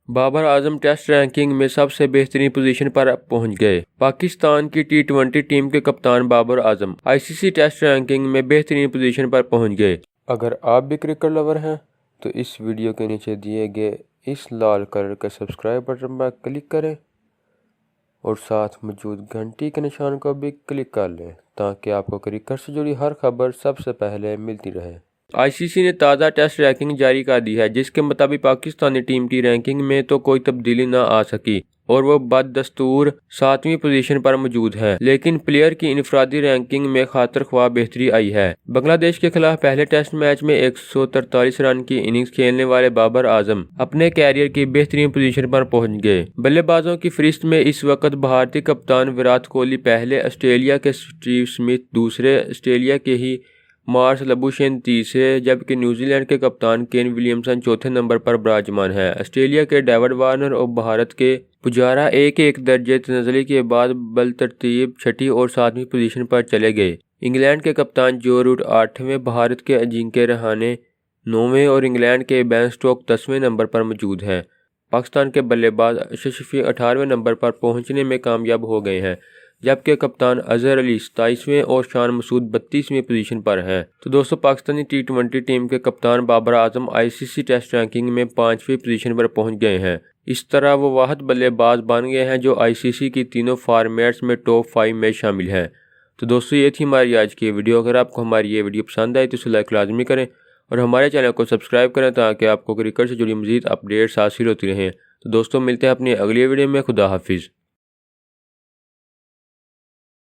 Babar Azam test ranking में सबसे बेहतरीन पोजीशन पर पहुंच गए। पाकिस्तान की T20 टीम के कप्तान Babar Azam ICC test ranking में बेहतरीन पोजीशन पर पहुंच गए। अगर आप भी क्रिकेट लवर हैं तो इस वीडियो के नीचे दिए गए इस लाल कलर के सब्सक्राइब बटन पर क्लिक करें और साथ मौजूद घंटी के निशान को भी क्लिक कर लें ताकि आपको क्रिकेट से जुड़ी हर खबर सबसे पहले मिलती रहे। ICC ने ताज़ा टेस्ट रैंकिंग जारी कर दी है, जिसके मुताबिक पाकिस्तानी टीम की रैंकिंग में तो कोई तब्दीली न आ सकी और वो बदस्तूर 7वीं पोजीशन पर मौजूद है, लेकिन प्लेयर की इनफरादी रैंकिंग में खातर ख्वाह बेहतरी आई है। बांग्लादेश के खिलाफ पहले टेस्ट मैच में 143 रन की इनिंग्स खेलने वाले बाबर आजम अपने कैरियर की बेहतरीन पोजीशन पर पहुंच गए। बल्लेबाजों की फहरिस्त में इस वक्त भारतीय कप्तान विराट कोहली पहले, ऑस्ट्रेलिया के स्टीव स्मिथ दूसरे, ऑस्ट्रेलिया के ही मार्श लबुशेन तीसरे, जबकि न्यूजीलैंड के कप्तान केन विलियमसन चौथे नंबर पर विराजमान है। ऑस्ट्रेलिया के डेविड वार्नर और भारत के पुजारा एक दर्जे तनज़्ज़ुली के बाद बलतरतीब छठी और 7वीं पोजीशन पर चले गए। इंग्लैंड के कप्तान जो रूट 8वें, भारत के अजिंक्य रहाणे 9वें और इंग्लैंड के बेन स्टोक्स 10वें नंबर पर मौजूद हैं। पाकिस्तान के बल्लेबाज अर्शद शफीक 18वें नंबर पर पहुंचने में कामयाब हो गए हैं, जबकि कप्तान अजहर अली 27वें और शान मसूद 32वीं पोजीशन पर हैं। तो दोस्तों, पाकिस्तानी T20 टीम के कप्तान Babar Azam ICC test ranking में 5वीं पोजीशन पर पहुंच गए हैं। इस तरह वो वाहिद बल्लेबाज बन गए हैं जो ICC की तीनों फॉर्मेट्स में टॉप 5 में शामिल हैं। तो दोस्तों, ये थी हमारी आज की वीडियो। अगर आपको हमारी ये वीडियो पसंद आई तो इसे लाइक लाजमी करें और हमारे चैनल को सब्सक्राइब करें ताकि आपको क्रिकेट से जुड़ी मज़ीद अपडेट्स हासिल होती रहें। तो दोस्तों, मिलते हैं अपनी अगली वीडियो में। खुदा हाफिज़।